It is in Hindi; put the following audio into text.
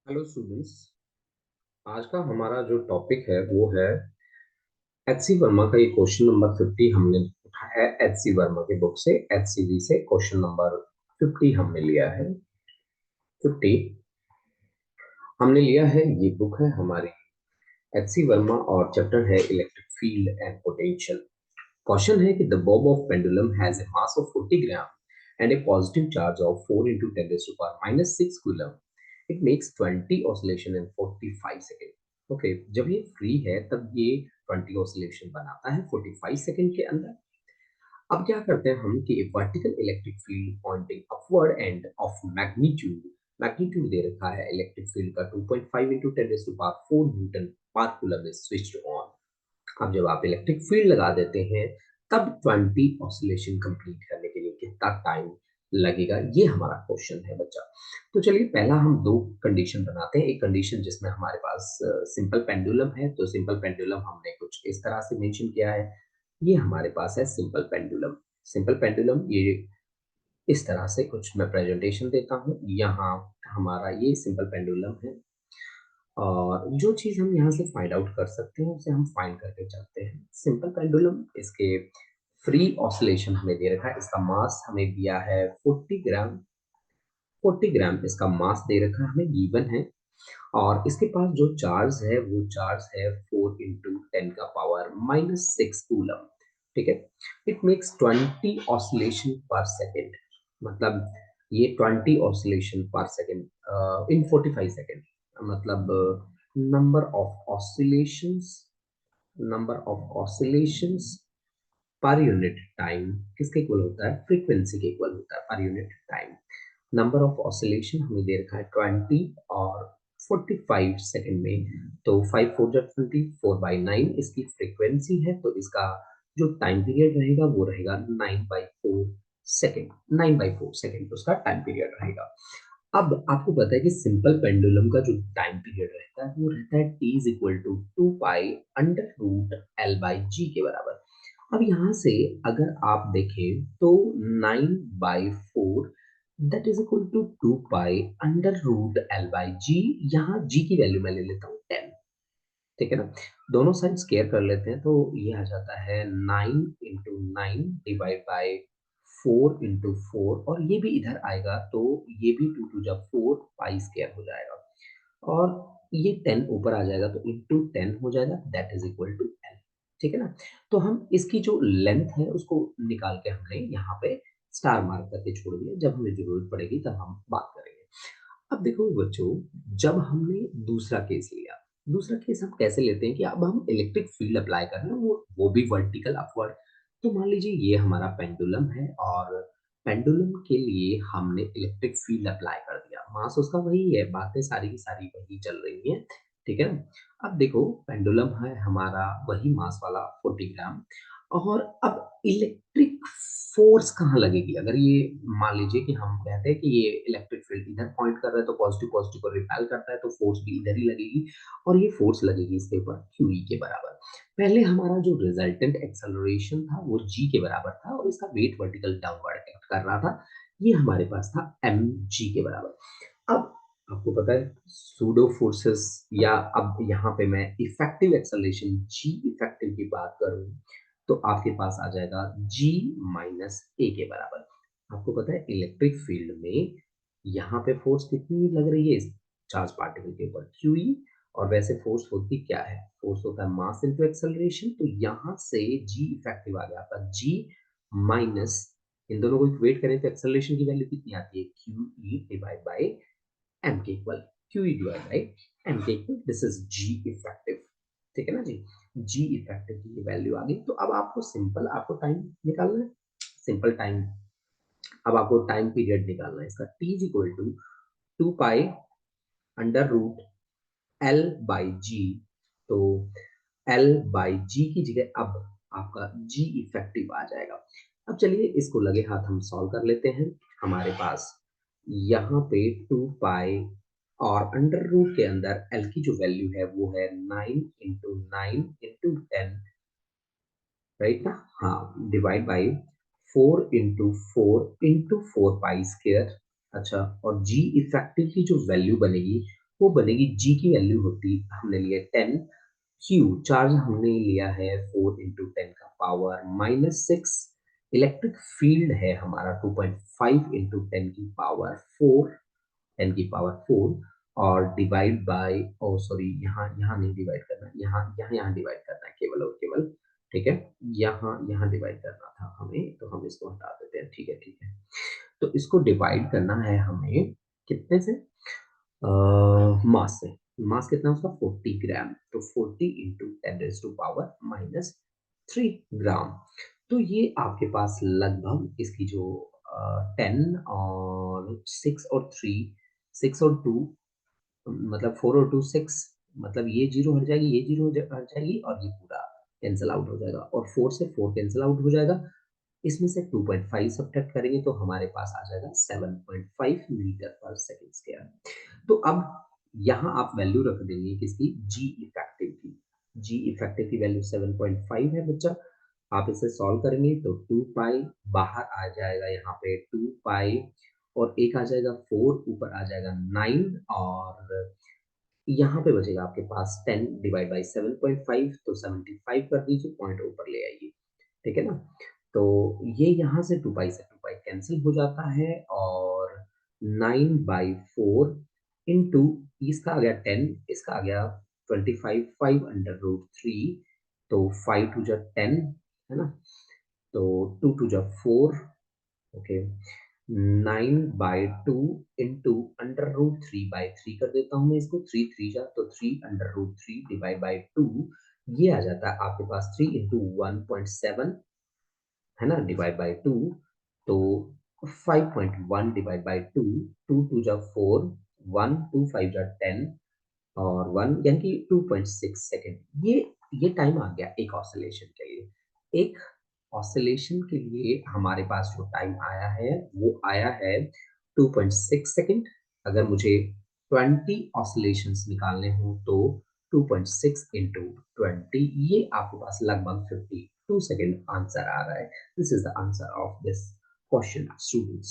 Hello students. आज का हमारा जो टॉपिक है वो है एच सी वर्मा का। ये क्वेश्चन नंबर 50 हमने उठाया है एच सी वर्मा की बुक से। एच सी वी से क्वेश्चन नंबर 50 हमने लिया है। 50 हमने लिया है, ये बुक है हमारी एच सी वर्मा और चैप्टर है electric field and potential. Question है कि the Bob of pendulum has a mass of 40 gram and A positive charge of 4 into 10 raised to power minus 6 coulomb. It makes 20 oscillation in 45 second. Okay, जब ये फ्री है तब ये 20 ऑसिलेशन बनाता है 45 सेकेंड के अंदर। अब क्या करते हैं हम कि vertical electric field pointing upward and of magnitude, magnitude दे रखा है इलेक्ट्रिक फील्ड का 2.5 into 10 raised to power 4 Newton पर कूलम इज स्विच्ड ऑन। अब जब आप इलेक्ट्रिक फील्ड लगा देते हैं तब 20 ऑसिलेशन कंप्लीट करने के लिए कितना टाइम लगेगा, ये हमारा क्वेश्चन है बच्चा। तो चलिए पहला हम दो कंडीशन बनाते हैं। एक कंडीशन जिसमें हमारे पास सिंपल पेंडुलम है, तो सिंपल पेंडुलम हमने कुछ इस तरह से मेंशन किया है। ये हमारे पास है सिंपल पेंडुलम। सिंपल पेंडुलम ये इस तरह से कुछ मैं प्रेजेंटेशन देता हूँ। यहाँ हमारा ये सिंपल पेंडुलम है और जो चीज हम यहाँ से फाइंड आउट कर सकते हैं उसे हम फाइंड करके चलते हैं। सिंपल पेंडुलम, इसके फ्री ऑसिलेशन हमें दे रखा है। इसका मास हमें दिया है 40 ग्राम। 40 ग्राम इसका मास दे रखा है, हमें गिवन है। और इसके पास जो चार्ज है वो चार्ज है 4 into 10 का पावर माइनस 6 कूलम। ठीक है। It makes 20 oscillation per second. मतलब ये 20 oscillation per second in 45 second. मतलब number of oscillations, number of oscillations per unit time किसके इक्वल होता है? फ्रीक्वेंसी के इक्वल होता है per unit time. Number of oscillation हमें दे रखा है 20 और 45 सेकेंड में। तो 5 4 जा 20, 4/9 इसकी फ्रीक्वेंसी है, तो इसका जो टाइम पीरियड रहेगा वो रहेगा 9/4 सेकेंड। 9/4 सेकेंड उसका टाइम पीरियड रहेगा। अब आपको पता है कि सिंपल पेंडुलम का जो टाइम पीरियड रहता है वो रहता है t is equal to 2 pi under root L/g के बराबर। अब यहाँ से अगर आप देखें तो 9/4 that is equal to 2 pi under root L/g। यहाँ g की वैल्यू मैं ले लेता हूँ 10। ठीक है ना, दोनों साइड स्केयर कर लेते हैं तो ये आ जाता है 9 into 9 डिवाइड बाय 4 into 4, और ये भी इधर आएगा तो ये भी 2 2 जा 4 पाई स्केयर हो जाएगा, और ये 10 ऊपर आ जाएगा तो इंटू 10 हो जाएगा, that is equal to L. ठीक है ना, तो हम इसकी जो लेंथ है उसको निकाल के हमने यहाँ पे स्टार मार्क करके छोड़ दिया। जब हमें जरूरत पड़ेगी तब हम बात करेंगे। अब देखो बच्चों, जब हमने दूसरा केस लिया, दूसरा केस हम कैसे लेते हैं कि अब हम इलेक्ट्रिक फील्ड अप्लाई कर रहे हैं, वो भी वर्टिकल अपवर्ड। तो मान लीजिए ये हमारा पेंडुलम है और पेंडुलम के लिए हमने इलेक्ट्रिक फील्ड अप्लाई कर दिया। मास उसका वही है, बातें सारी की सारी वही चल रही हैं। ठीक है ना। अब देखो पेंडुलम है हमारा वही मास वाला 40 ग्राम, और अब इलेक्ट्रिक फोर्स कहाँ लगेगी? अगर ये मान लीजिए कि हम कहते हैं कि ये इलेक्ट्रिक फील्ड इधर पॉइंट कर रहा है तो पॉजिटिव पॉजिटिव को रिपेल करता है, तो फोर्स भी इधर ही लगेगी, और ये फोर्स लगेगी इसके ऊपर QE के बराबर। पहले हमारा जो रिजल्टेंट एक्सेलरेशन था वो G के बराबर था और इसका वेट वर्टिकल डाउनवर्ड एक्ट कर रहा था। ये हमारे पास था mg के बराबर। अब आपको पता है सूडो फोर्सेस, या अब यहाँ पे मैं इफेक्टिव एक्सेलरेशन G इफेक्टिव की बात करूं तो आपके पास आ जाएगा G माइनस ए के बराबर। आपको पता है इलेक्ट्रिक फील्ड में यहाँ पे फोर्स कितनी लग रही है इस चार्ज पार्टिकल के ऊपर? QE। और वैसे फोर्स होती क्या है? फोर्स होता है मास इनटू एक्सेलरेशन। तो यहाँ से G इफेक्टिव आ गया आपका G माइनस, इन दोनों को इक्वेट करें तो एक्सेलरेशन की वैल्यू कितनी आती है? QE डिवाइड बाय एम के equal. QE divide by M के equal, this is G effective. ठीक है ना जी, G इफेक्टिव की वैल्यू आ गई। तो अब आपको सिंपल आपको टाइम निकालना है, सिंपल टाइम। अब आपको टाइम पीरियड निकालना है इसका। T is equal to 2 pi under root L/G। तो L/G की जगह अब आपका G इफेक्टिव आ जाएगा। अब चलिए इसको लगे हाथ हम सॉल्व कर लेते हैं। हमारे पास यहाँ पे 2 पाई और अंडर रूट के अंदर L की जो वैल्यू है वो है 9 into 9 into 10, राइट ना? हाँ, divide by 4 into 4 into 4 pi square. अच्छा, और G इफेक्टिव की जो वैल्यू बनेगी वो बनेगी जी की वैल्यू होती हमने लिया 10, क्यू चार्ज हमने लिया है 4 × 10 का पावर -6, इलेक्ट्रिक फील्ड है हमारा 2.5 × 10 की पावर 4, 10 की पावर 4, और डिवाइड बाय, ओ सॉरी, यहाँ यहाँ नहीं डिवाइड करना, यहाँ डिवाइड करना है केवल और केवल। ठीक है, यहाँ डिवाइड करना था हमें, तो हम इसको हटा देते हैं। ठीक है, ठीक है। तो इसको डिवाइड करना है हमें कितने से, मास से। मास कितना है उसका, 40 ग्राम। तो 40 × 10⁻³ तो ये आपके पास लगभग इसकी जो 10 और 6 और 3, 6 और 2, मतलब 4 और 2 6, मतलब ये जीरो हट जाएगी, ये जीरो हट जाएगी, और ये पूरा कैंसिल आउट हो जाएगा, और 4 से 4 कैंसिल आउट हो जाएगा। इसमें से 2.5 सब्ट्रैक्ट करेंगे तो हमारे पास आ जाएगा 7.5 मीटर पर सेकंड स्क्वायर। तो अब यहाँ आप वैल्यू रख देंगे किसकी, जी इफेक्टिव की। जी इफेक्टिव की वैल्यू 7.5 है बच्चा। आप इसे सॉल्व करेंगे तो 2 पाई बाहर आ जाएगा, यहाँ पे 2 पाई, और एक आ जाएगा 4, ऊपर आ जाएगा 9, और यहाँ पे बचेगा आपके पास 10 डिवाइड बाई 7.5, तो 75 कर दीजिए, पॉइंट ऊपर ले आइए। ठीक है ना। तो ये यहाँ से 2 पाई से 2 पाई कैंसिल हो जाता है, और 9/4 इंटू, इसका आ गया 10, इसका आ गया 25, 5√3, तो 5 2 10, है ना। तो 2 2 4, ओके, 9/2 इंटू √3/3 कर देता हूँ मैं इसको, 3 3 जा तो 3 √3 डिवाइड बाई 2, ये आ जाता है आपके पास 3 × 1.7, है ना, डिवाइड बाई 2, तो 5.1 डिवाइड बाई 2, 2 2 जा 4, 1 2 5 जा 10, और 1 यानी कि 2.6 सेकेंड। ये टाइम आ गया एक ऑसिलेशन के लिए। एक ऑसिलेशन के लिए हमारे पास जो टाइम आया है वो आया है 2.6 सेकेंड। अगर मुझे 20 ऑसिलेशंस निकालने हो तो 2.6 इंटू 20, ये आपके पास लगभग 52 सेकेंड आंसर आ रहा है। This is the answer of this question students.